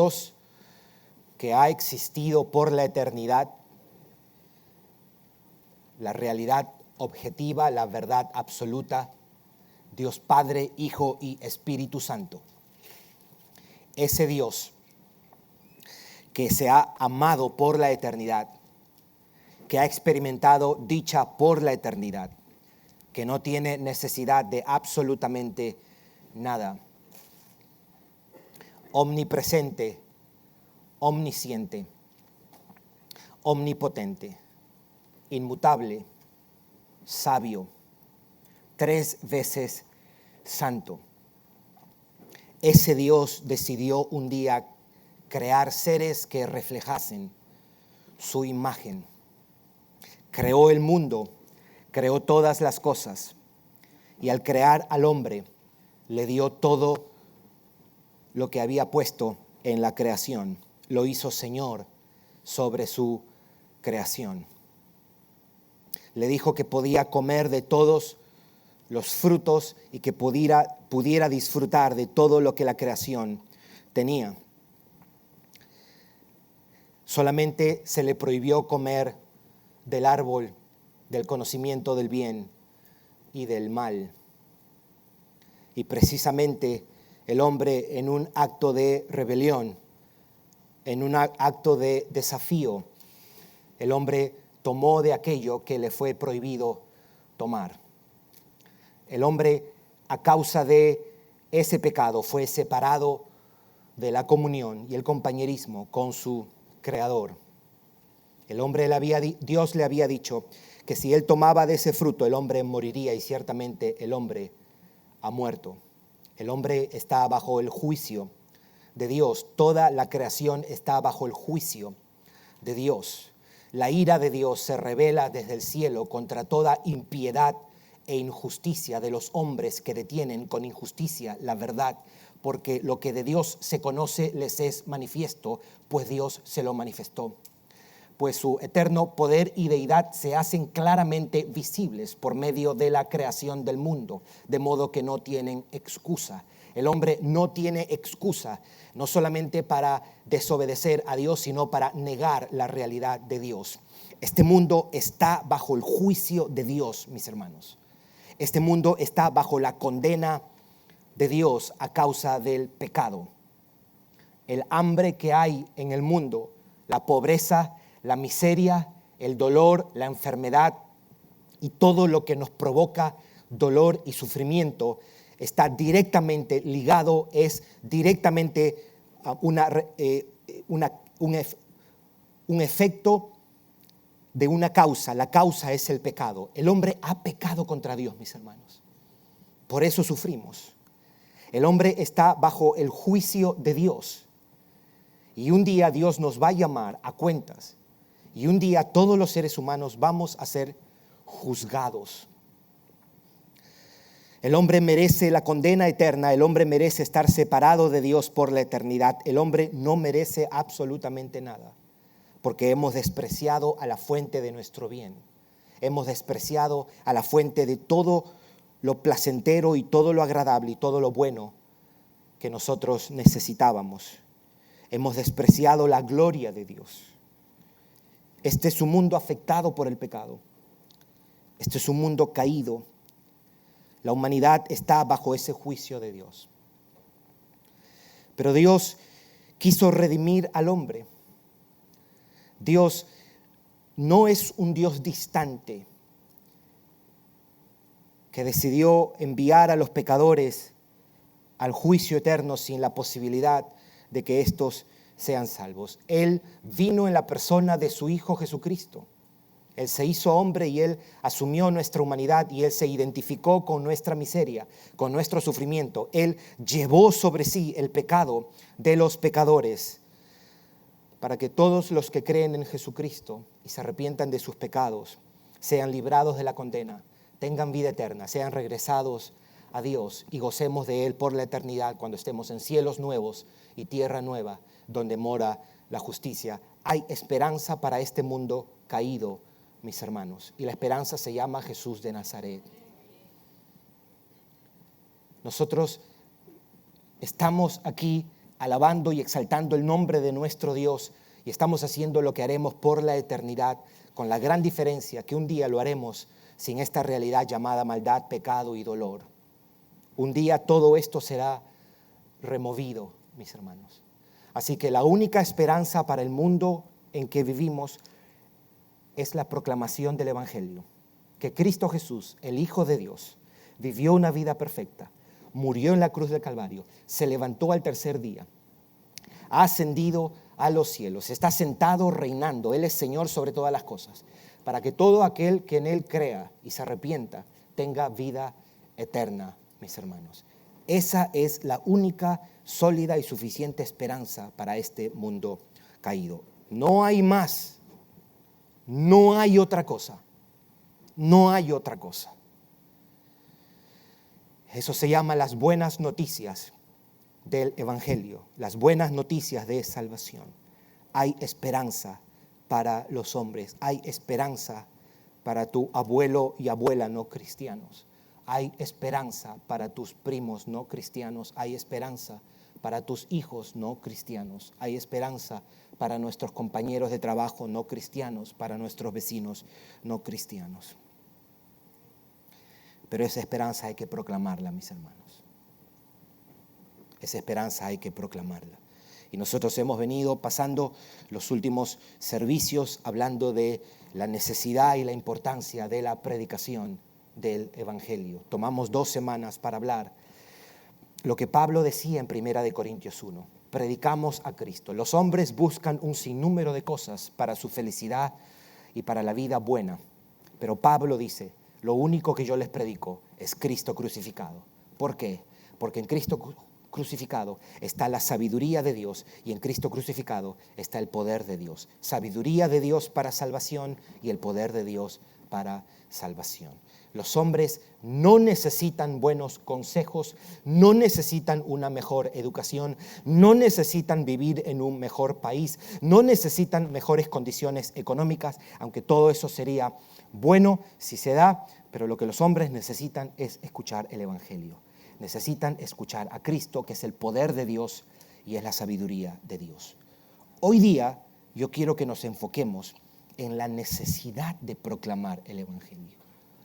Dios que ha existido por la eternidad, la realidad objetiva, la verdad absoluta, Dios Padre, Hijo y Espíritu Santo. Ese Dios que se ha amado por la eternidad, que ha experimentado dicha por la eternidad, que no tiene necesidad de absolutamente nada. Omnipresente, omnisciente, omnipotente, inmutable, sabio, 3 veces santo. Ese Dios decidió un día crear seres que reflejasen su imagen. Creó el mundo, creó todas las cosas, y al crear al hombre le dio todo lo que había puesto en la creación. Lo hizo Señor sobre su creación. Le dijo que podía comer de todos los frutos y que pudiera disfrutar de todo lo que la creación tenía. Solamente se le prohibió comer del árbol del conocimiento del bien y del mal. Y precisamente el hombre, en un acto de rebelión, en un acto de desafío, el hombre tomó de aquello que le fue prohibido tomar. El hombre, a causa de ese pecado, fue separado de la comunión y el compañerismo con su Creador. Dios le había dicho que si él tomaba de ese fruto, el hombre moriría, y ciertamente el hombre ha muerto. El hombre está bajo el juicio de Dios. Toda la creación está bajo el juicio de Dios. La ira de Dios se revela desde el cielo contra toda impiedad e injusticia de los hombres que detienen con injusticia la verdad, porque lo que de Dios se conoce les es manifiesto, pues Dios se lo manifestó. Pues su eterno poder y deidad se hacen claramente visibles por medio de la creación del mundo, de modo que no tienen excusa. El hombre no tiene excusa, no solamente para desobedecer a Dios, sino para negar la realidad de Dios. Este mundo está bajo el juicio de Dios, mis hermanos. Este mundo está bajo la condena de Dios a causa del pecado. El hambre que hay en el mundo, la pobreza, la miseria, el dolor, la enfermedad y todo lo que nos provoca dolor y sufrimiento está directamente ligado, es directamente un efecto de una causa. La causa es el pecado. El hombre ha pecado contra Dios, mis hermanos. Por eso sufrimos. El hombre está bajo el juicio de Dios. Y un día Dios nos va a llamar a cuentas. Y un día todos los seres humanos vamos a ser juzgados. El hombre merece la condena eterna. El hombre merece estar separado de Dios por la eternidad. El hombre no merece absolutamente nada, porque hemos despreciado a la fuente de nuestro bien. Hemos despreciado a la fuente de todo lo placentero y todo lo agradable y todo lo bueno que nosotros necesitábamos. Hemos despreciado la gloria de Dios. Este es un mundo afectado por el pecado. Este es un mundo caído. La humanidad está bajo ese juicio de Dios. Pero Dios quiso redimir al hombre. Dios no es un Dios distante que decidió enviar a los pecadores al juicio eterno sin la posibilidad de que éstos sean salvos. Él vino en la persona de su Hijo Jesucristo. Él se hizo hombre y Él asumió nuestra humanidad y Él se identificó con nuestra miseria, con nuestro sufrimiento. Él llevó sobre sí el pecado de los pecadores para que todos los que creen en Jesucristo y se arrepientan de sus pecados sean librados de la condena, tengan vida eterna, sean regresados a Dios y gocemos de Él por la eternidad cuando estemos en cielos nuevos y tierra nueva donde mora la justicia. Hay esperanza para este mundo caído, mis hermanos, y la esperanza se llama Jesús de Nazaret. Nosotros estamos aquí alabando y exaltando el nombre de nuestro Dios y estamos haciendo lo que haremos por la eternidad, con la gran diferencia que un día lo haremos sin esta realidad llamada maldad, pecado y dolor. Un día todo esto será removido, mis hermanos. Así que la única esperanza para el mundo en que vivimos es la proclamación del Evangelio, que Cristo Jesús, el Hijo de Dios, vivió una vida perfecta, murió en la cruz del Calvario, se levantó al tercer día, ha ascendido a los cielos, está sentado reinando, Él es Señor sobre todas las cosas, para que todo aquel que en Él crea y se arrepienta tenga vida eterna, mis hermanos. Esa es la única sólida y suficiente esperanza para este mundo caído. No hay más, no hay otra cosa, no hay otra cosa. Eso se llama las buenas noticias del Evangelio, las buenas noticias de salvación. Hay esperanza para los hombres, hay esperanza para tu abuelo y abuela no cristianos, hay esperanza para tus primos no cristianos, hay esperanza para tus hijos no cristianos, hay esperanza para nuestros compañeros de trabajo no cristianos, para nuestros vecinos no cristianos. Pero esa esperanza hay que proclamarla, mis hermanos. Esa esperanza hay que proclamarla. Y nosotros hemos venido pasando los últimos servicios hablando de la necesidad y la importancia de la predicación del Evangelio. Tomamos 2 semanas para hablar lo que Pablo decía en 1 Corintios 1. Predicamos a Cristo. Los hombres buscan un sinnúmero de cosas para su felicidad y para la vida buena. Pero Pablo dice, lo único que yo les predico es Cristo crucificado. ¿Por qué? Porque en Cristo crucificado está la sabiduría de Dios y en Cristo crucificado está el poder de Dios. Sabiduría de Dios para salvación y el poder de Dios para salvación. Los hombres no necesitan buenos consejos, no necesitan una mejor educación, no necesitan vivir en un mejor país, no necesitan mejores condiciones económicas, aunque todo eso sería bueno si se da, pero lo que los hombres necesitan es escuchar el Evangelio. Necesitan escuchar a Cristo, que es el poder de Dios y es la sabiduría de Dios. Hoy día yo quiero que nos enfoquemos en la necesidad de proclamar el Evangelio.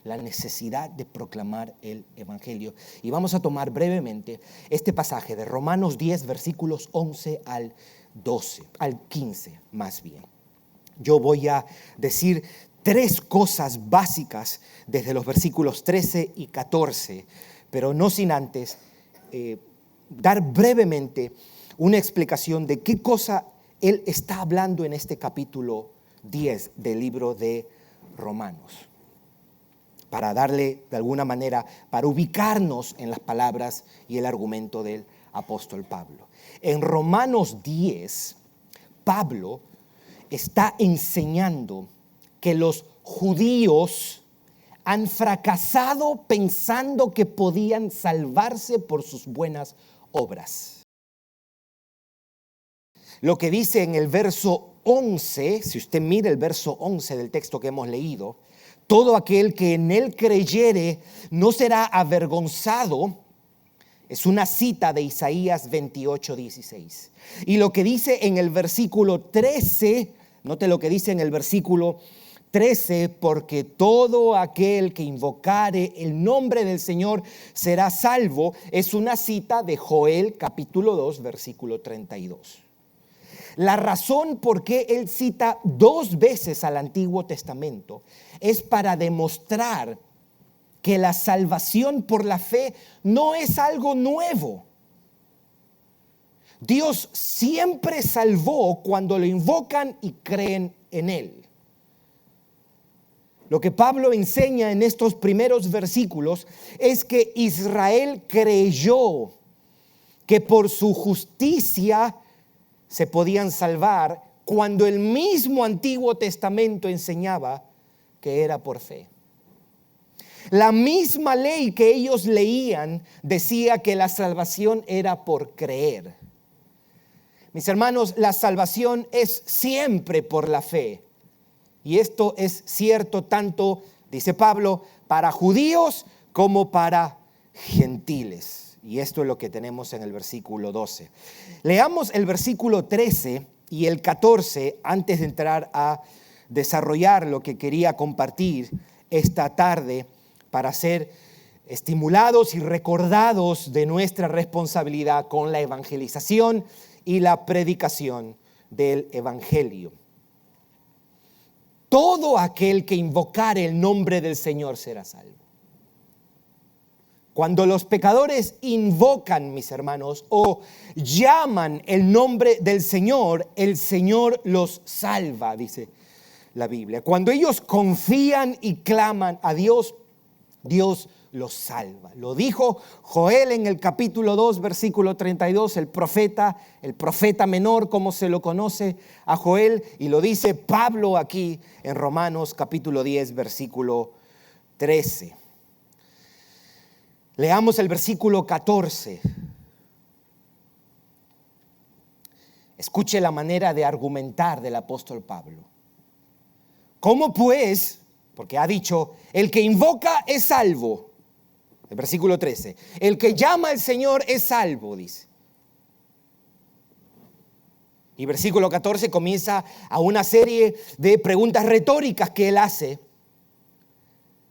La necesidad de proclamar el Evangelio. Y vamos a tomar brevemente este pasaje de Romanos 10, versículos 11 al 12, al 15 más bien. Yo voy a decir 3 cosas básicas desde los versículos 13 y 14, pero no sin antes dar brevemente una explicación de qué cosa él está hablando en este capítulo 10 del libro de Romanos. Para darle de alguna manera, para ubicarnos en las palabras y el argumento del apóstol Pablo. En Romanos 10, Pablo está enseñando que los judíos han fracasado pensando que podían salvarse por sus buenas obras. Lo que dice en el verso 11, si usted mira el verso 11 del texto que hemos leído, todo aquel que en él creyere no será avergonzado. Es una cita de Isaías 28:16. Y lo que dice en el versículo 13, note lo que dice en el versículo 13, porque todo aquel que invocare el nombre del Señor será salvo, es una cita de Joel capítulo 2, versículo 32. La razón por qué él cita 2 veces al Antiguo Testamento es para demostrar que la salvación por la fe no es algo nuevo. Dios siempre salvó cuando lo invocan y creen en Él. Lo que Pablo enseña en estos primeros versículos es que Israel creyó que por su justicia se podían salvar cuando el mismo Antiguo Testamento enseñaba que era por fe. La misma ley que ellos leían decía que la salvación era por creer. Mis hermanos, la salvación es siempre por la fe. Y esto es cierto tanto, dice Pablo, para judíos como para gentiles. Y esto es lo que tenemos en el versículo 12. Leamos el versículo 13 y el 14 antes de entrar a desarrollar lo que quería compartir esta tarde para ser estimulados y recordados de nuestra responsabilidad con la evangelización y la predicación del evangelio. Todo aquel que invocare el nombre del Señor será salvo. Cuando los pecadores invocan, mis hermanos, o llaman el nombre del Señor, el Señor los salva, dice la Biblia. Cuando ellos confían y claman a Dios, Dios los salva. Lo dijo Joel en el capítulo 2, versículo 32, el profeta menor, como se lo conoce a Joel, y lo dice Pablo aquí en Romanos capítulo 10, versículo 13. Leamos el versículo 14. Escuche la manera de argumentar del apóstol Pablo. ¿Cómo pues? Porque ha dicho, el que invoca es salvo. El versículo 13. El que llama al Señor es salvo, dice. Y versículo 14 comienza a una serie de preguntas retóricas que él hace.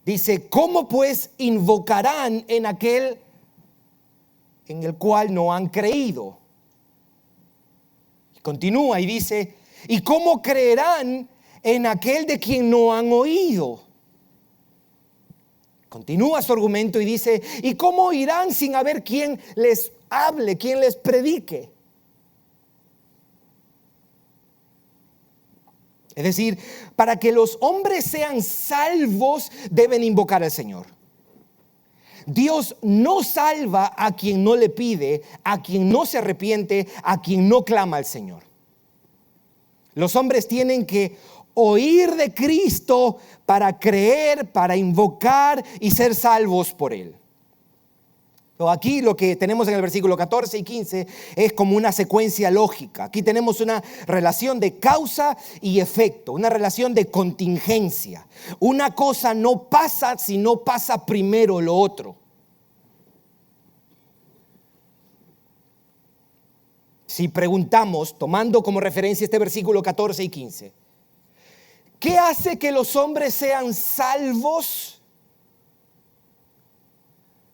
Dice, ¿cómo pues invocarán en aquel en el cual no han creído? Y continúa y dice, ¿y cómo creerán en aquel de quien no han oído? Continúa su argumento y dice, ¿y cómo irán sin haber quien les hable, quien les predique? Es decir, para que los hombres sean salvos, deben invocar al Señor. Dios no salva a quien no le pide, a quien no se arrepiente, a quien no clama al Señor. Los hombres tienen que oír de Cristo para creer, para invocar y ser salvos por Él. Aquí lo que tenemos en el versículo 14 y 15 es como una secuencia lógica. Aquí tenemos una relación de causa y efecto, una relación de contingencia. Una cosa no pasa si no pasa primero lo otro. Si preguntamos, tomando como referencia este versículo 14 y 15, ¿qué hace que los hombres sean salvos?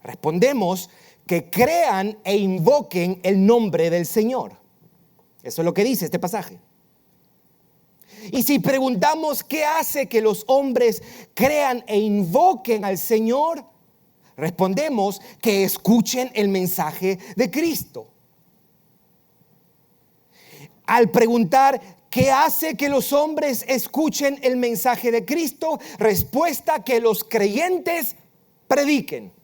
Respondemos que crean e invoquen el nombre del Señor. Eso es lo que dice este pasaje. Y si preguntamos qué hace que los hombres crean e invoquen al Señor, respondemos que escuchen el mensaje de Cristo. Al preguntar ¿qué hace que los hombres escuchen el mensaje de Cristo? Respuesta que los creyentes prediquen.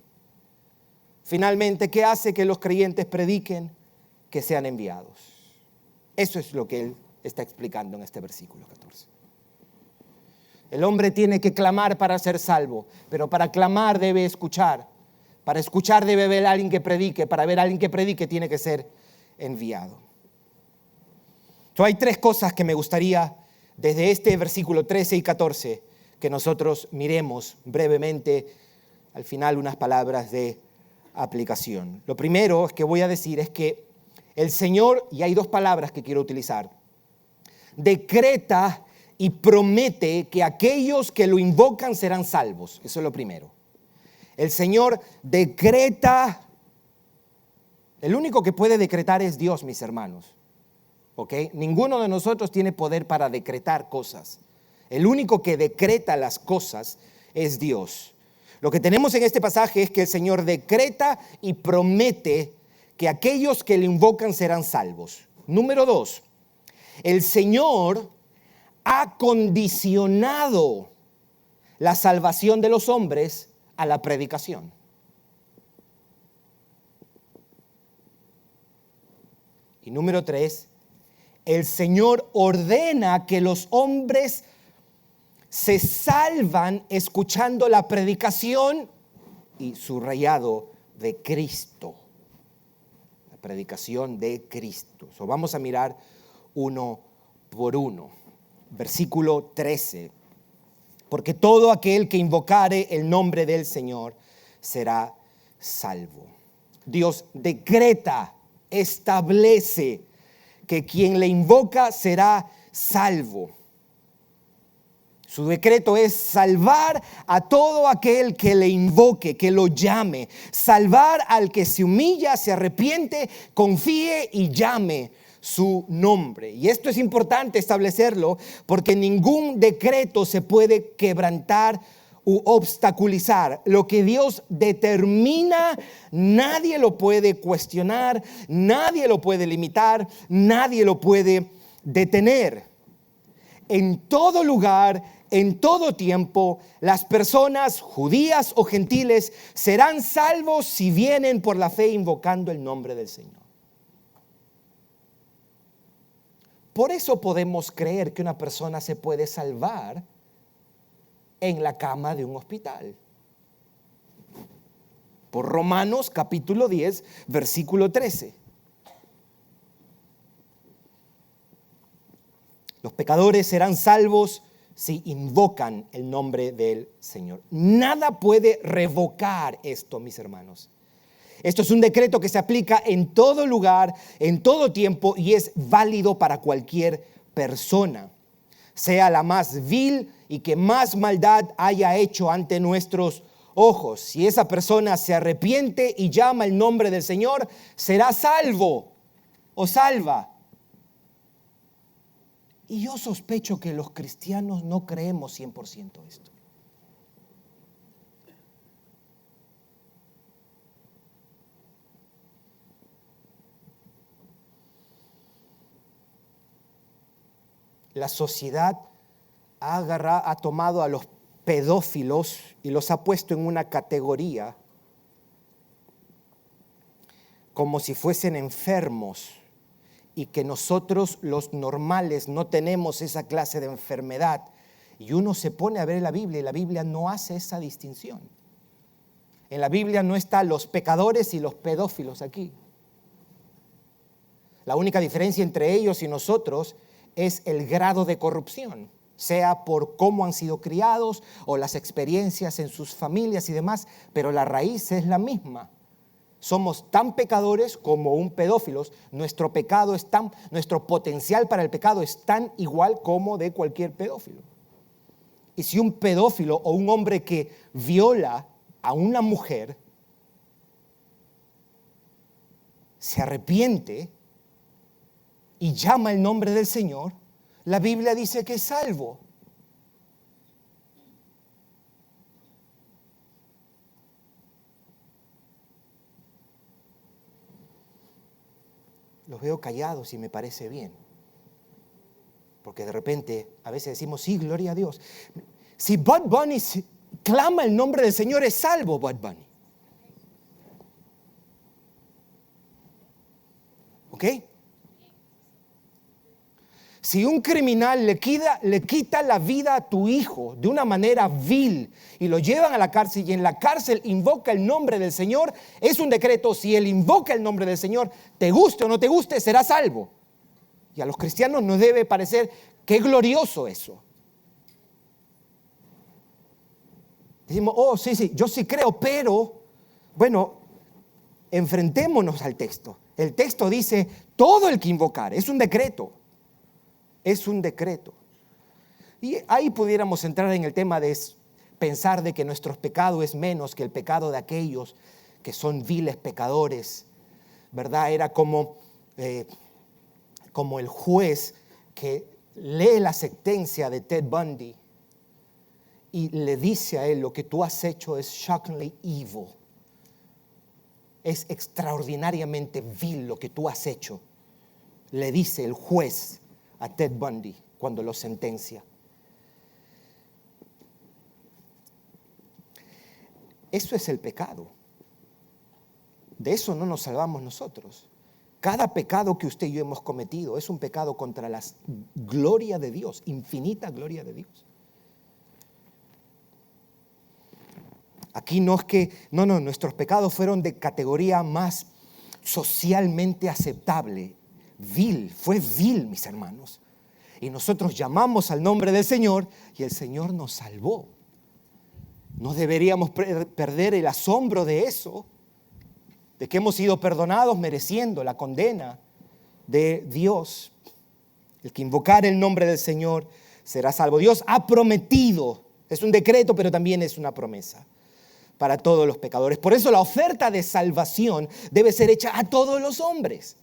Finalmente, ¿qué hace que los creyentes prediquen? Que sean enviados. Eso es lo que él está explicando en este versículo 14. El hombre tiene que clamar para ser salvo, pero para clamar debe escuchar. Para escuchar debe ver a alguien que predique. Para ver a alguien que predique tiene que ser enviado. Hay tres cosas que me gustaría desde este versículo 13 y 14 que nosotros miremos brevemente. Al final unas palabras de aplicación. Lo primero que voy a decir es que el Señor, y hay dos palabras que quiero utilizar, decreta y promete que aquellos que lo invocan serán salvos. Eso es lo primero. El Señor decreta. El único que puede decretar es Dios, mis hermanos. ¿Ok? Ninguno de nosotros tiene poder para decretar cosas. El único que decreta las cosas es Dios. Lo que tenemos en este pasaje es que el Señor decreta y promete que aquellos que le invocan serán salvos. Número 2, el Señor ha condicionado la salvación de los hombres a la predicación. Y número 3, el Señor ordena que los hombres se salvan escuchando la predicación y subrayado de Cristo. La predicación de Cristo. Vamos a mirar uno por uno. Versículo 13. Porque todo aquel que invocare el nombre del Señor será salvo. Dios decreta, establece que quien le invoca será salvo. Su decreto es salvar a todo aquel que le invoque, que lo llame. Salvar al que se humilla, se arrepiente, confíe y llame su nombre. Y esto es importante establecerlo porque ningún decreto se puede quebrantar u obstaculizar. Lo que Dios determina, nadie lo puede cuestionar, nadie lo puede limitar, nadie lo puede detener. En todo lugar, en todo tiempo, las personas judías o gentiles serán salvos si vienen por la fe invocando el nombre del Señor. Por eso podemos creer que una persona se puede salvar en la cama de un hospital. Por Romanos capítulo 10, versículo 13. Los pecadores serán salvos si invocan el nombre del Señor. Nada puede revocar esto, mis hermanos. Esto es un decreto que se aplica en todo lugar, en todo tiempo y es válido para cualquier persona, sea la más vil y que más maldad haya hecho ante nuestros ojos. Si esa persona se arrepiente y llama el nombre del Señor, será salvo o salva. Y yo sospecho que los cristianos no creemos 100% esto. La sociedad ha tomado a los pedófilos y los ha puesto en una categoría como si fuesen enfermos y que nosotros los normales no tenemos esa clase de enfermedad. Y uno se pone a ver la Biblia y la Biblia no hace esa distinción. En la Biblia no están los pecadores y los pedófilos aquí. La única diferencia entre ellos y nosotros es el grado de corrupción, sea por cómo han sido criados o las experiencias en sus familias y demás, pero la raíz es la misma. Somos tan pecadores como un pedófilo. Nuestro potencial para el pecado es tan igual como de cualquier pedófilo. Y si un pedófilo o un hombre que viola a una mujer se arrepiente y llama el nombre del Señor, la Biblia dice que es salvo. Los veo callados y me parece bien. Porque de repente a veces decimos, sí, gloria a Dios. Si Bud Bunny clama el nombre del Señor, es salvo Bud Bunny. ¿Ok? Si un criminal le quita la vida a tu hijo de una manera vil y lo llevan a la cárcel y en la cárcel invoca el nombre del Señor, es un decreto. Si él invoca el nombre del Señor, te guste o no te guste, será salvo. Y a los cristianos nos debe parecer qué glorioso eso. Decimos, oh, sí, yo sí creo, pero, bueno, enfrentémonos al texto. El texto dice, todo el que invocar, es un decreto. Es un decreto. Y ahí pudiéramos entrar en el tema de pensar de que nuestro pecado es menos que el pecado de aquellos que son viles pecadores, ¿verdad? Era como el juez que lee la sentencia de Ted Bundy y le dice a él, lo que tú has hecho es shockingly evil. Es extraordinariamente vil lo que tú has hecho. Le dice el juez a Ted Bundy cuando lo sentencia. Eso es el pecado. De eso no nos salvamos nosotros. Cada pecado que usted y yo hemos cometido es un pecado contra la gloria de Dios, infinita gloria de Dios. Aquí no es que, no, nuestros pecados fueron de categoría más socialmente aceptable. Vil, fue vil, mis hermanos. Y nosotros llamamos al nombre del Señor y el Señor nos salvó. No deberíamos perder el asombro de eso. de que hemos sido perdonados mereciendo la condena de Dios. El que invocar el nombre del Señor será salvo. Dios ha prometido, es un decreto, pero también es una promesa para todos los pecadores. Por eso la oferta de salvación debe ser hecha a todos los hombres.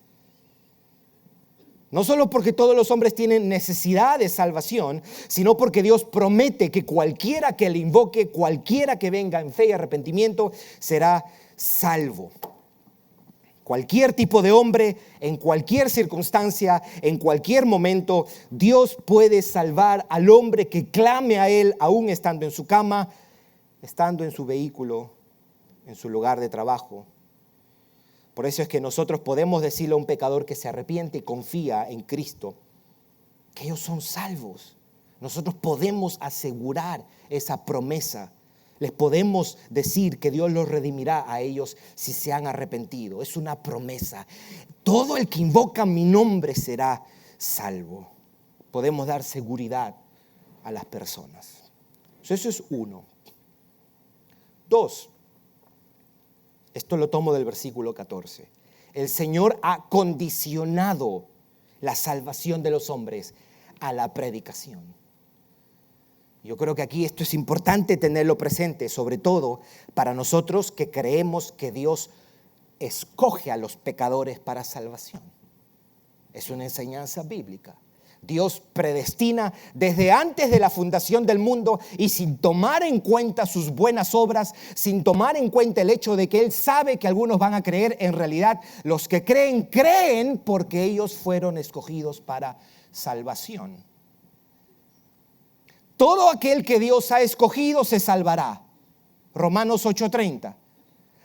No solo porque todos los hombres tienen necesidad de salvación, sino porque Dios promete que cualquiera que le invoque, cualquiera que venga en fe y arrepentimiento, será salvo. Cualquier tipo de hombre, en cualquier circunstancia, en cualquier momento, Dios puede salvar al hombre que clame a Él, aún estando en su cama, estando en su vehículo, en su lugar de trabajo. Por eso es que nosotros podemos decirle a un pecador que se arrepiente y confía en Cristo, que ellos son salvos. Nosotros podemos asegurar esa promesa. Les podemos decir que Dios los redimirá a ellos si se han arrepentido. Es una promesa. Todo el que invoca mi nombre será salvo. Podemos dar seguridad a las personas. Eso es uno. Dos, esto lo tomo del versículo 14. El Señor ha condicionado la salvación de los hombres a la predicación. Yo creo que aquí esto es importante tenerlo presente, sobre todo para nosotros que creemos que Dios escoge a los pecadores para salvación. Es una enseñanza bíblica. Dios predestina desde antes de la fundación del mundo y sin tomar en cuenta sus buenas obras, sin tomar en cuenta el hecho de que Él sabe que algunos van a creer, en realidad los que creen, creen porque ellos fueron escogidos para salvación. Todo aquel que Dios ha escogido se salvará. Romanos 8:30.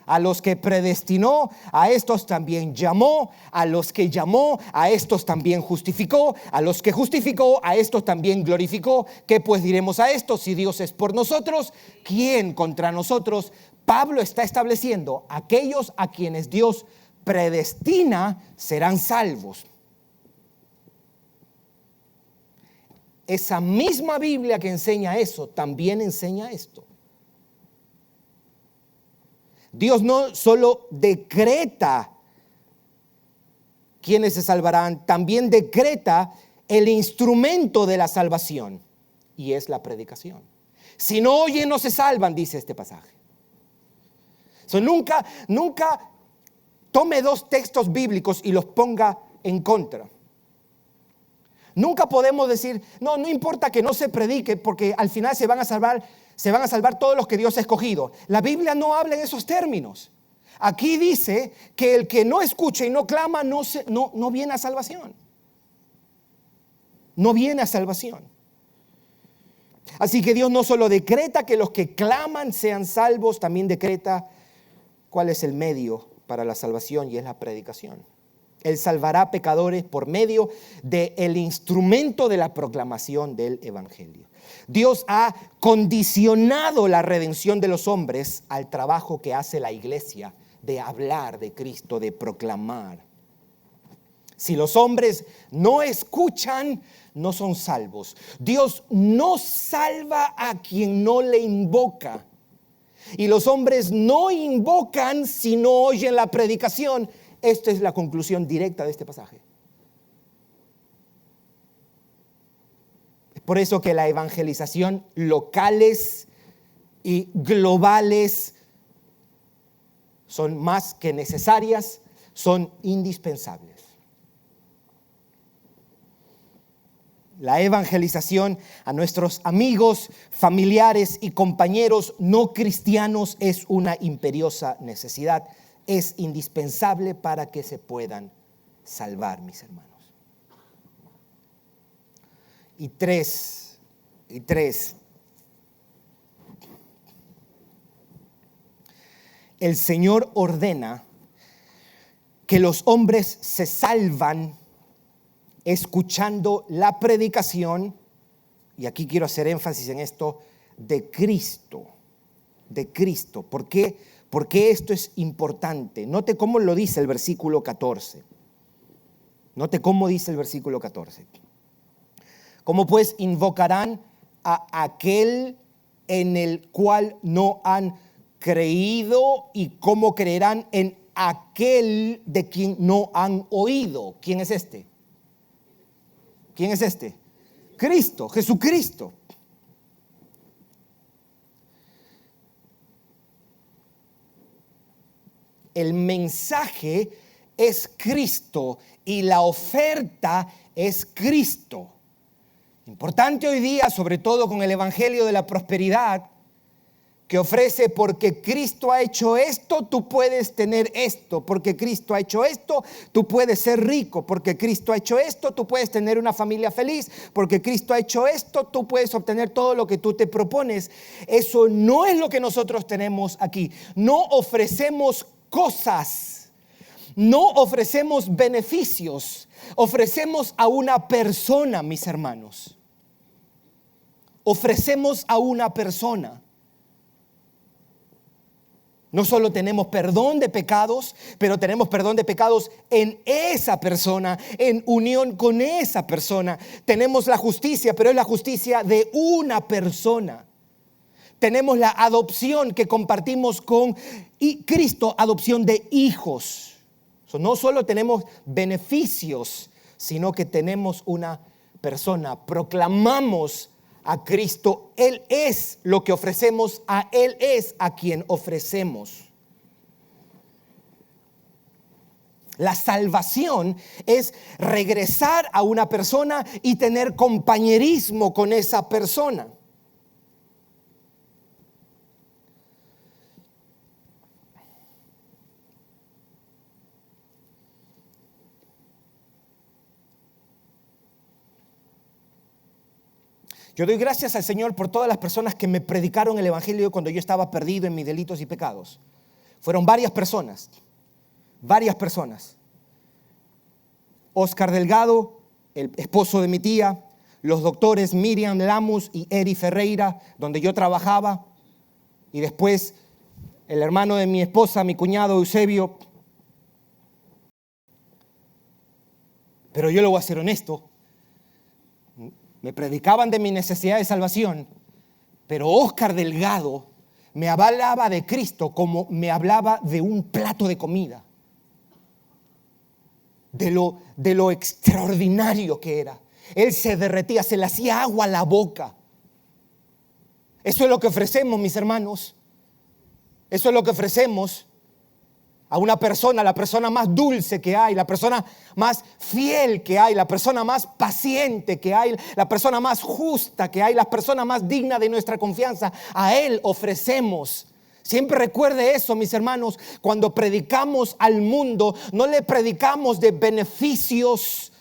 A los que predestinó, a estos también llamó. A los que llamó, a estos también justificó. A los que justificó, a estos también glorificó. ¿Qué pues diremos a esto? Si Dios es por nosotros, ¿quién contra nosotros? Pablo está estableciendo: aquellos a quienes Dios predestina serán salvos. Esa misma Biblia que enseña eso, también enseña esto. Dios no solo decreta quiénes se salvarán, también decreta el instrumento de la salvación, y es la predicación. Si no oyen, no se salvan, dice este pasaje. Nunca tome dos textos bíblicos y los ponga en contra. Nunca podemos decir, no importa que no se predique, porque al final se van a salvar todos los que Dios ha escogido. La Biblia no habla en esos términos. Aquí dice que el que no escucha y no clama no viene a salvación. No viene a salvación. Así que Dios no solo decreta que los que claman sean salvos, también decreta cuál es el medio para la salvación, y es la predicación. Él salvará pecadores por medio del instrumento de la proclamación del evangelio. Dios ha condicionado la redención de los hombres al trabajo que hace la iglesia de hablar de Cristo, de proclamar. Si los hombres no escuchan, no son salvos. Dios no salva a quien no le invoca. Y los hombres no invocan si no oyen la predicación. Esta es la conclusión directa de este pasaje. Es por eso que la evangelización locales y globales son más que necesarias, son indispensables. La evangelización a nuestros amigos, familiares y compañeros no cristianos es una imperiosa necesidad. Es indispensable para que se puedan salvar, mis hermanos. Y tres, el Señor ordena que los hombres se salvan escuchando la predicación, y aquí quiero hacer énfasis en esto, de Cristo. ¿Por qué? Porque esto es importante. Note cómo lo dice el versículo 14. Note cómo dice el versículo 14. ¿Cómo pues invocarán a aquel en el cual no han creído? ¿Y cómo creerán en aquel de quien no han oído. ¿Quién es este? ¿Quién es este? Cristo, Jesucristo. El mensaje es Cristo y la oferta es Cristo. Importante hoy día, sobre todo con el evangelio de la prosperidad, que ofrece: porque Cristo ha hecho esto, tú puedes tener esto. Porque Cristo ha hecho esto, tú puedes ser rico. Porque Cristo ha hecho esto, tú puedes tener una familia feliz. Porque Cristo ha hecho esto, tú puedes obtener todo lo que tú te propones. Eso no es lo que nosotros tenemos aquí. No ofrecemos cosas, no ofrecemos beneficios, ofrecemos a una persona, mis hermanos. Ofrecemos a una persona. No solo tenemos perdón de pecados, pero tenemos perdón de pecados en esa persona, en unión con esa persona. Tenemos la justicia, pero es la justicia de una persona. Tenemos la adopción que compartimos con Cristo, adopción de hijos. No solo tenemos beneficios, sino que tenemos una persona. Proclamamos a Cristo. Él es lo que ofrecemos, a Él es a quien ofrecemos. La salvación es regresar a una persona y tener compañerismo con esa persona. Yo doy gracias al Señor por todas las personas que me predicaron el evangelio cuando yo estaba perdido en mis delitos y pecados. Fueron varias personas. Oscar Delgado, el esposo de mi tía, los doctores Miriam Lamus y Eri Ferreira, donde yo trabajaba, y después el hermano de mi esposa, mi cuñado Eusebio. Pero yo le voy a ser honesto. Me predicaban de mi necesidad de salvación, pero Oscar Delgado me hablaba de Cristo como me hablaba de un plato de comida, de lo extraordinario que era. Él se derretía, se le hacía agua a la boca. Eso es lo que ofrecemos, mis hermanos. Eso es lo que ofrecemos a una persona, la persona más dulce que hay, la persona más fiel que hay, la persona más paciente que hay, la persona más justa que hay, la persona más digna de nuestra confianza. A Él ofrecemos. Siempre recuerde eso, mis hermanos. Cuando predicamos al mundo, no le predicamos de beneficios,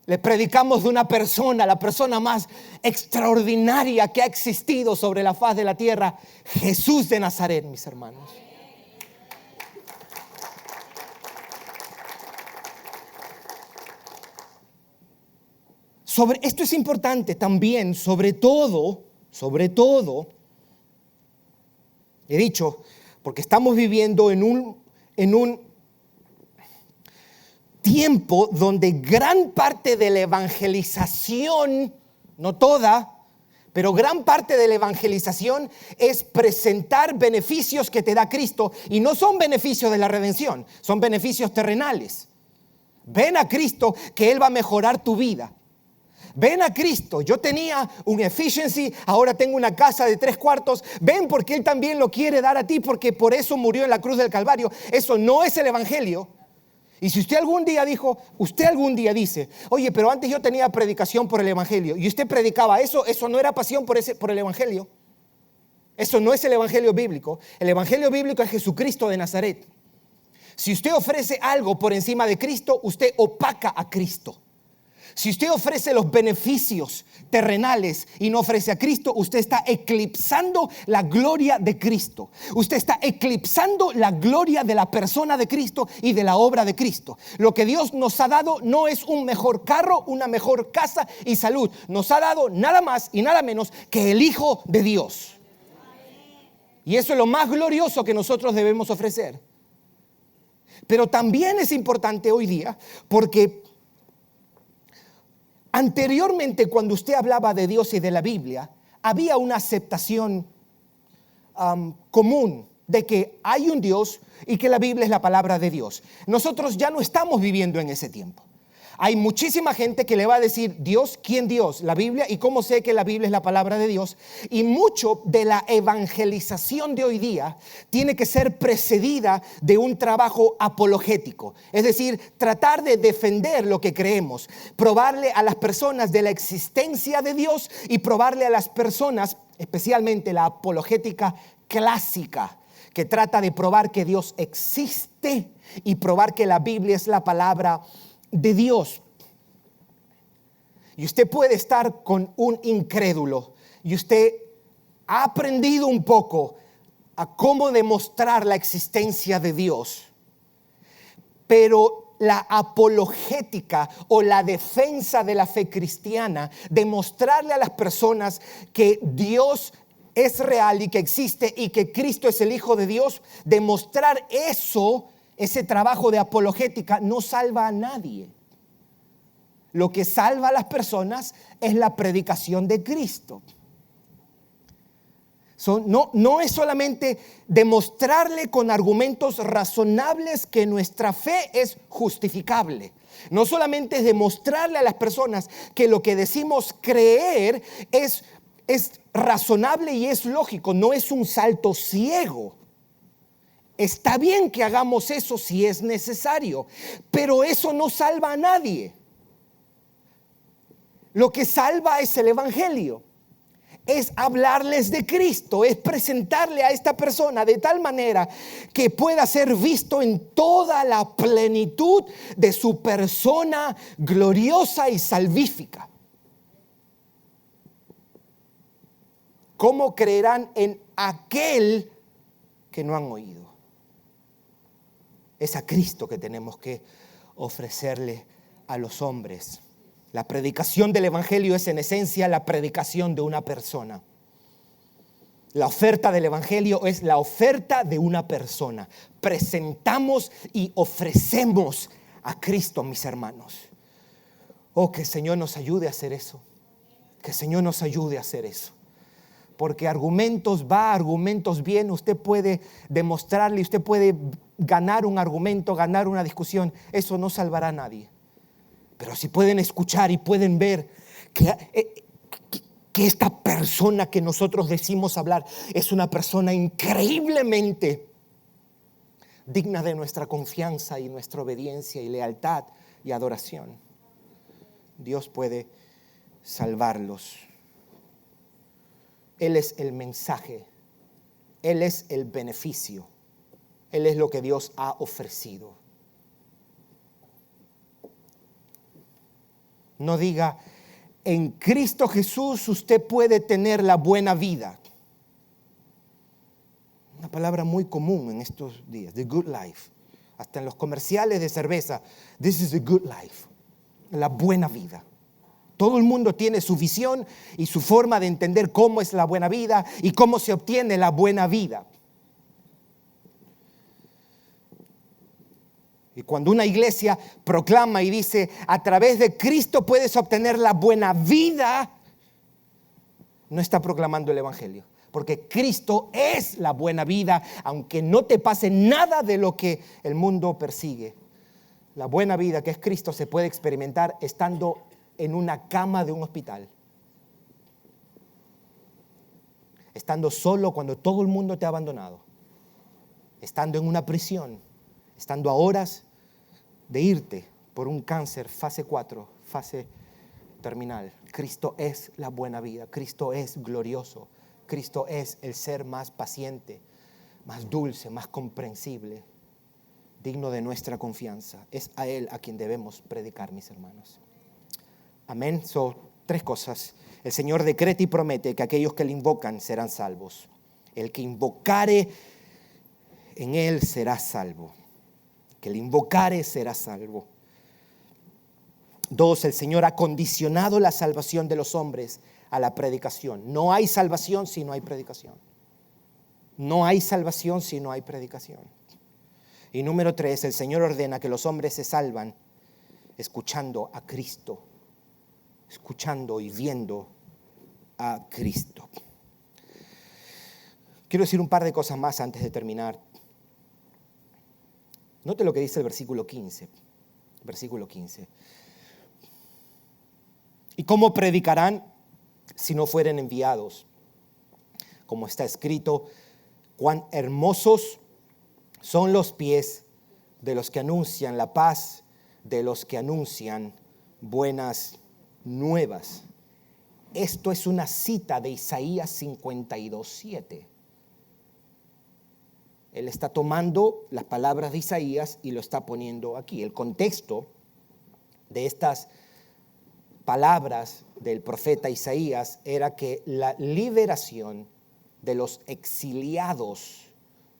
le predicamos de una persona, la persona más extraordinaria que ha existido sobre la faz de la tierra, Jesús de Nazaret, mis hermanos. Esto es importante también, sobre todo, he dicho, porque estamos viviendo en un tiempo donde gran parte de la evangelización, no toda, pero gran parte de la evangelización es presentar beneficios que te da Cristo, y no son beneficios de la redención, son beneficios terrenales. Ven a Cristo que Él va a mejorar tu vida. Ven a Cristo, yo tenía un efficiency, ahora tengo una casa de 3 cuartos. Ven porque Él también lo quiere dar a ti, porque por eso murió en la cruz del Calvario. Eso no es el evangelio. Y si usted algún día dice, oye, pero antes yo tenía predicación por el evangelio, y usted predicaba eso no era pasión por el evangelio. Eso no es el evangelio bíblico. El evangelio bíblico es Jesucristo de Nazaret. Si usted ofrece algo por encima de Cristo, usted opaca a Cristo. Si usted ofrece los beneficios terrenales y no ofrece a Cristo, usted está eclipsando la gloria de Cristo. Usted está eclipsando la gloria de la persona de Cristo y de la obra de Cristo. Lo que Dios nos ha dado no es un mejor carro, una mejor casa y salud. Nos ha dado nada más y nada menos que el Hijo de Dios. Y eso es lo más glorioso que nosotros debemos ofrecer. Pero también es importante hoy día porque anteriormente, cuando usted hablaba de Dios y de la Biblia, había una aceptación común de que hay un Dios y que la Biblia es la palabra de Dios. Nosotros ya no estamos viviendo en ese tiempo. Hay muchísima gente que le va a decir, Dios, ¿quién Dios? La Biblia. ¿Y cómo sé que la Biblia es la palabra de Dios? Y mucho de la evangelización de hoy día tiene que ser precedida de un trabajo apologético. Es decir, tratar de defender lo que creemos, probarle a las personas de la existencia de Dios y probarle a las personas, especialmente la apologética clásica, que trata de probar que Dios existe y probar que la Biblia es la palabra de Dios. Y usted puede estar con un incrédulo y usted ha aprendido un poco a cómo demostrar la existencia de Dios, pero la apologética o la defensa de la fe cristiana, demostrarle a las personas que Dios es real y que existe y que Cristo es el Hijo de Dios, demostrar eso, ese trabajo de apologética no salva a nadie. Lo que salva a las personas es la predicación de Cristo. No es solamente demostrarle con argumentos razonables que nuestra fe es justificable. No solamente es demostrarle a las personas que lo que decimos creer es razonable y es lógico. No es un salto ciego. Está bien que hagamos eso si es necesario, pero eso no salva a nadie. Lo que salva es el evangelio. Es hablarles de Cristo, es presentarle a esta persona de tal manera que pueda ser visto en toda la plenitud de su persona gloriosa y salvífica. ¿Cómo creerán en aquel que no han oído? Es a Cristo que tenemos que ofrecerle a los hombres. La predicación del evangelio es en esencia la predicación de una persona. La oferta del evangelio es la oferta de una persona. Presentamos y ofrecemos a Cristo, mis hermanos. Oh, que el Señor nos ayude a hacer eso. Que el Señor nos ayude a hacer eso. Porque argumentos va, argumentos vienen. Usted puede demostrarle, usted puede ganar un argumento, ganar una discusión. Eso no salvará a nadie. Pero si pueden escuchar y pueden ver que esta persona que nosotros decimos hablar es una persona increíblemente digna de nuestra confianza y nuestra obediencia y lealtad y adoración, Dios puede salvarlos. Él es el mensaje, Él es el beneficio, Él es lo que Dios ha ofrecido. No diga, en Cristo Jesús usted puede tener la buena vida. Una palabra muy común en estos días, the good life. Hasta en los comerciales de cerveza, this is the good life, la buena vida. Todo el mundo tiene su visión y su forma de entender cómo es la buena vida y cómo se obtiene la buena vida. Y cuando una iglesia proclama y dice, a través de Cristo puedes obtener la buena vida, no está proclamando el evangelio. Porque Cristo es la buena vida, aunque no te pase nada de lo que el mundo persigue. La buena vida que es Cristo se puede experimentar estando en una cama de un hospital. Estando solo cuando todo el mundo te ha abandonado. Estando en una prisión. Estando a horas de irte por un cáncer fase 4, fase terminal. Cristo es la buena vida. Cristo es glorioso. Cristo es el ser más paciente, más dulce, más comprensible, digno de nuestra confianza. Es a Él a quien debemos predicar, mis hermanos. Amén. Son 3 cosas. El Señor decreta y promete que aquellos que le invocan serán salvos. El que invocare en Él será salvo. Que le invocare será salvo. 2, el Señor ha condicionado la salvación de los hombres a la predicación. No hay salvación si no hay predicación. No hay salvación si no hay predicación. Y número 3, el Señor ordena que los hombres se salvan escuchando a Cristo. Escuchando y viendo a Cristo. Quiero decir un par de cosas más antes de terminar. Note lo que dice el versículo 15. Versículo 15. ¿Y cómo predicarán si no fueren enviados? Como está escrito, cuán hermosos son los pies de los que anuncian la paz, de los que anuncian buenas nuevas. Esto es una cita de Isaías 52:7. Él está tomando las palabras de Isaías y lo está poniendo aquí. El contexto de estas palabras del profeta Isaías era que la liberación de los exiliados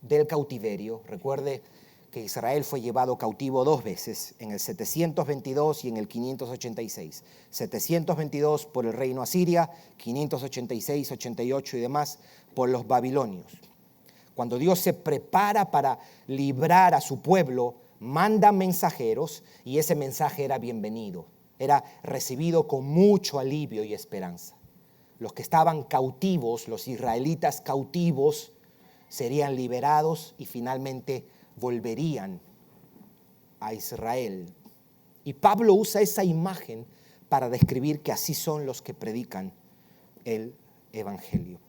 del cautiverio, recuerde que Israel fue llevado cautivo 2 veces, en el 722 y en el 586. 722 por el reino asiria, 586, 88 y demás por los babilonios. Cuando Dios se prepara para librar a su pueblo, manda mensajeros y ese mensaje era bienvenido, era recibido con mucho alivio y esperanza. Los que estaban cautivos, los israelitas cautivos, serían liberados y finalmente volverían a Israel. Y Pablo usa esa imagen para describir que así son los que predican el evangelio.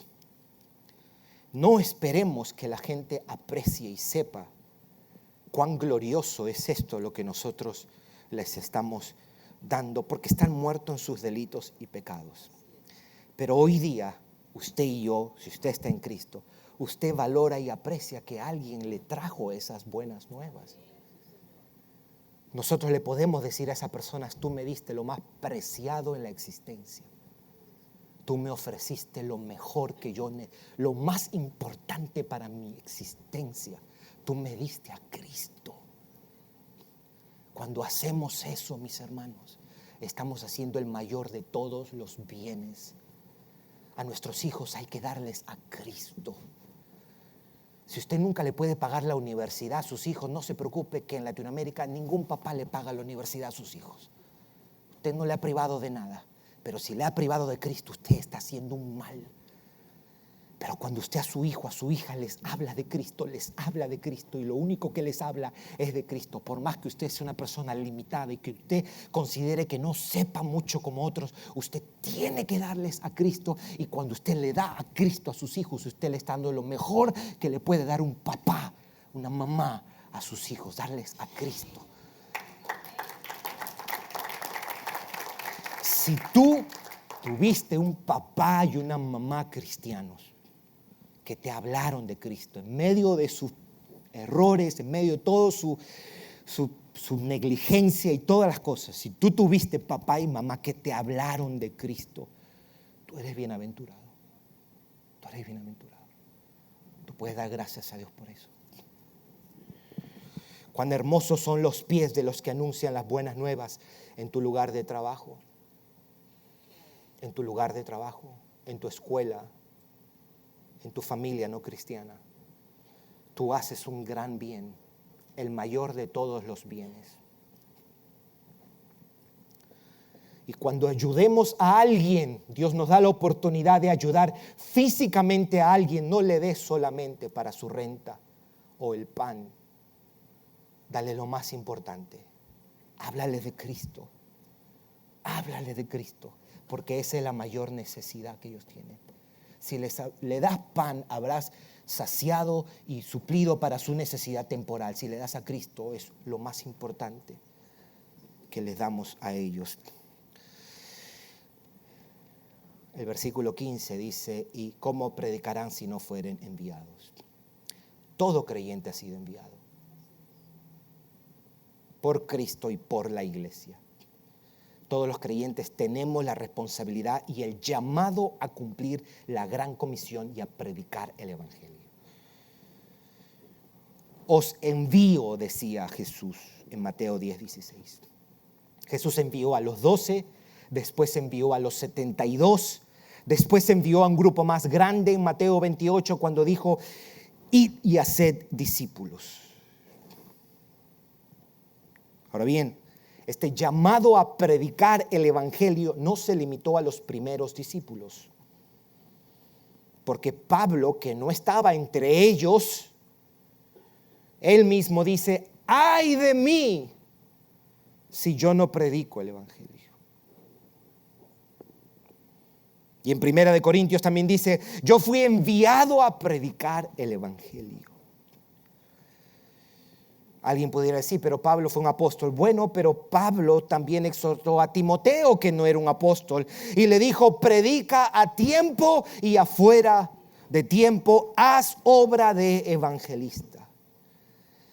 No esperemos que la gente aprecie y sepa cuán glorioso es esto lo que nosotros les estamos dando, porque están muertos en sus delitos y pecados. Pero hoy día, usted y yo, si usted está en Cristo, usted valora y aprecia que alguien le trajo esas buenas nuevas. Nosotros le podemos decir a esa persona, tú me diste lo más preciado en la existencia. Tú me ofreciste lo mejor que yo, lo más importante para mi existencia. Tú me diste a Cristo. Cuando hacemos eso, mis hermanos, estamos haciendo el mayor de todos los bienes. A nuestros hijos hay que darles a Cristo. Si usted nunca le puede pagar la universidad a sus hijos, no se preocupe que en Latinoamérica ningún papá le paga la universidad a sus hijos. Usted no le ha privado de nada. Pero si le ha privado de Cristo, usted está haciendo un mal. Pero cuando usted a su hijo, a su hija les habla de Cristo y lo único que les habla es de Cristo. Por más que usted sea una persona limitada y que usted considere que no sepa mucho como otros, usted tiene que darles a Cristo. Y cuando usted le da a Cristo a sus hijos, usted le está dando lo mejor que le puede dar un papá, una mamá a sus hijos, darles a Cristo. Si tú tuviste un papá y una mamá cristianos que te hablaron de Cristo en medio de sus errores, en medio de todo su negligencia y todas las cosas, si tú tuviste papá y mamá que te hablaron de Cristo, tú eres bienaventurado. Tú eres bienaventurado. Tú puedes dar gracias a Dios por eso. Cuán hermosos son los pies de los que anuncian las buenas nuevas en tu lugar de trabajo. En tu lugar de trabajo, en tu escuela, en tu familia no cristiana. Tú haces un gran bien, el mayor de todos los bienes. Y cuando ayudemos a alguien, Dios nos da la oportunidad de ayudar físicamente a alguien. No le des solamente para su renta o el pan. Dale lo más importante. Háblale de Cristo. Háblale de Cristo. Porque esa es la mayor necesidad que ellos tienen. Si le das pan, habrás saciado y suplido para su necesidad temporal. Si le das a Cristo, es lo más importante que le damos a ellos. El versículo 15 dice, ¿y cómo predicarán si no fueren enviados? Todo creyente ha sido enviado por Cristo y por la iglesia. Todos los creyentes tenemos la responsabilidad y el llamado a cumplir la gran comisión y a predicar el evangelio. Os envío, decía Jesús en Mateo 10:16. Jesús envió a los 12, después envió a los 72, después envió a un grupo más grande en Mateo 28 cuando dijo, id y haced discípulos. Ahora bien, este llamado a predicar el evangelio no se limitó a los primeros discípulos. Porque Pablo, que no estaba entre ellos, él mismo dice: ¡ay de mí si yo no predico el evangelio! Y en Primera de Corintios también dice: yo fui enviado a predicar el evangelio. Alguien pudiera decir: pero Pablo fue un apóstol. Bueno, pero Pablo también exhortó a Timoteo, que no era un apóstol, y le dijo: predica a tiempo y afuera de tiempo, haz obra de evangelista.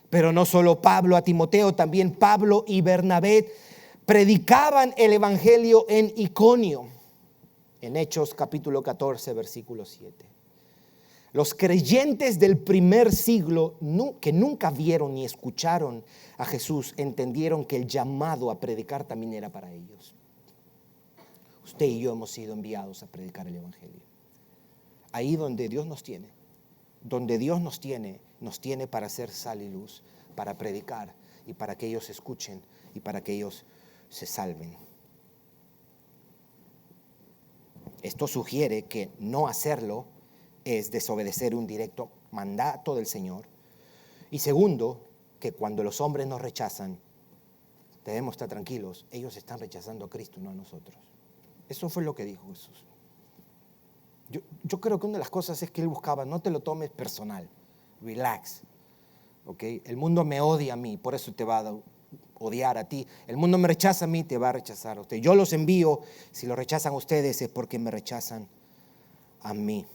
Pero no solo Pablo a Timoteo, también Pablo y Bernabé predicaban el evangelio en Iconio. En Hechos capítulo 14, versículo 7. Los creyentes del primer siglo, que nunca vieron ni escucharon a Jesús, entendieron que el llamado a predicar también era para ellos. Usted y yo hemos sido enviados a predicar el evangelio. Ahí donde Dios nos tiene, nos tiene para hacer sal y luz, para predicar y para que ellos escuchen y para que ellos se salven. Esto sugiere que no hacerlo es desobedecer un directo mandato del Señor. Y segundo, que cuando los hombres nos rechazan, debemos estar tranquilos. Ellos están rechazando a Cristo, no a nosotros. Eso fue lo que dijo Jesús. Yo creo que una de las cosas es que Él buscaba: no te lo tomes personal, relax. ¿Okay? El mundo me odia a mí, por eso te va a odiar a ti. El mundo me rechaza a mí, te va a rechazar a usted. Yo los envío. Si lo rechazan a ustedes es porque me rechazan a mí.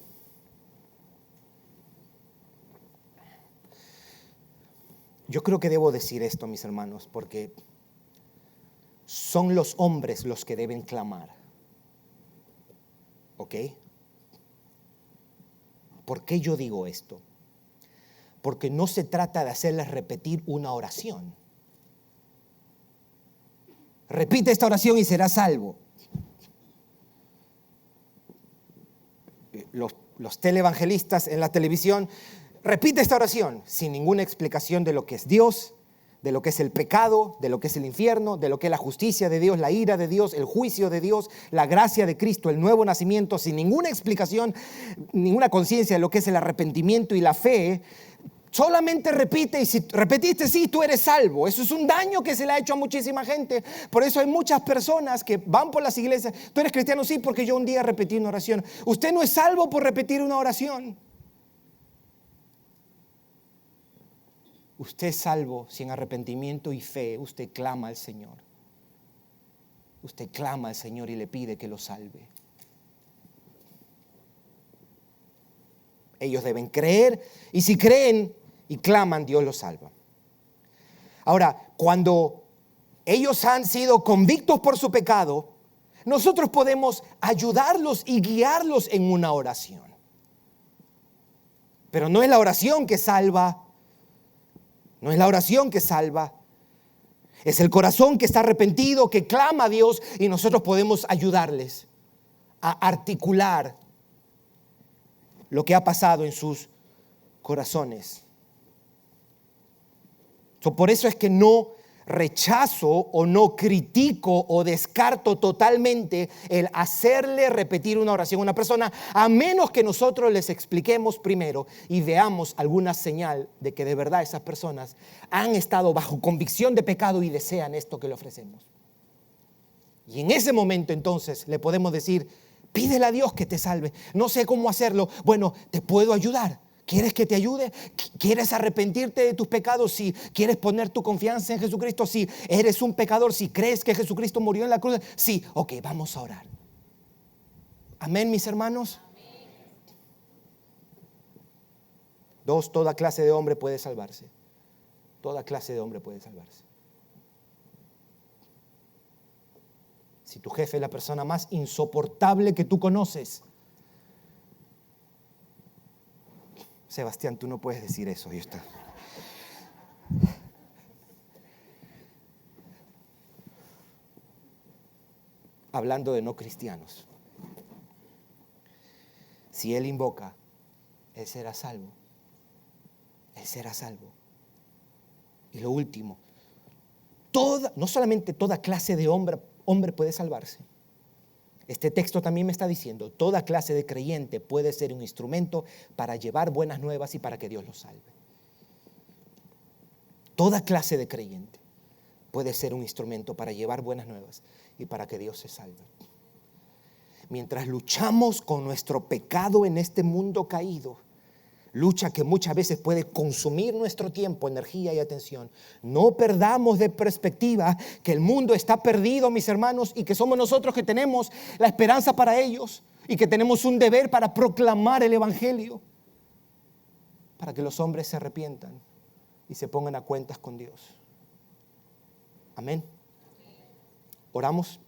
Yo creo que debo decir esto, mis hermanos, porque son los hombres los que deben clamar. ¿Ok? ¿Por qué yo digo esto? Porque no se trata de hacerles repetir una oración. Repite esta oración y serás salvo. Los televangelistas en la televisión: repite esta oración, sin ninguna explicación de lo que es Dios, de lo que es el pecado, de lo que es el infierno, de lo que es la justicia de Dios, la ira de Dios, el juicio de Dios, la gracia de Cristo, el nuevo nacimiento, sin ninguna explicación, ninguna conciencia de lo que es el arrepentimiento y la fe. Solamente repite, y si repetiste, sí, tú eres salvo. Eso es un daño que se le ha hecho a muchísima gente. Por eso hay muchas personas que van por las iglesias: tú eres cristiano, sí, porque yo un día repetí una oración. Usted no es salvo por repetir una oración. Usted es salvo si en arrepentimiento y fe usted clama al Señor. Usted clama al Señor y le pide que lo salve. Ellos deben creer, y si creen y claman, Dios los salva. Ahora, cuando ellos han sido convictos por su pecado, nosotros podemos ayudarlos y guiarlos en una oración. Pero no es la oración que salva. No es la oración que salva. Es el corazón que está arrepentido, que clama a Dios, y nosotros podemos ayudarles a articular lo que ha pasado en sus corazones. Por eso es que no rechazo o no critico o descarto totalmente el hacerle repetir una oración a una persona, a menos que nosotros les expliquemos primero y veamos alguna señal de que de verdad esas personas han estado bajo convicción de pecado y desean esto que le ofrecemos. Y en ese momento entonces le podemos decir: pídele a Dios que te salve. No sé cómo hacerlo. Bueno, te puedo ayudar. ¿Quieres que te ayude? ¿Quieres arrepentirte de tus pecados? Si quieres poner tu confianza en Jesucristo, si eres un pecador, si crees que Jesucristo murió en la cruz, sí, ok, vamos a orar. Amén, mis hermanos. Amén. 2, toda clase de hombre puede salvarse. Toda clase de hombre puede salvarse. Si tu jefe es la persona más insoportable que tú conoces, Sebastián, tú no puedes decir eso. Ahí está. Hablando de no cristianos. Si él invoca, él será salvo. Él será salvo. Y lo último, no solamente toda clase de hombre puede salvarse. Este texto también me está diciendo, toda clase de creyente puede ser un instrumento para llevar buenas nuevas y para que Dios los salve. Toda clase de creyente puede ser un instrumento para llevar buenas nuevas y para que Dios se salve. Mientras luchamos con nuestro pecado en este mundo caído, lucha que muchas veces puede consumir nuestro tiempo, energía y atención, no perdamos de perspectiva que el mundo está perdido, mis hermanos, y que somos nosotros que tenemos la esperanza para ellos y que tenemos un deber para proclamar el evangelio, para que los hombres se arrepientan y se pongan a cuentas con Dios. Amén. Oramos.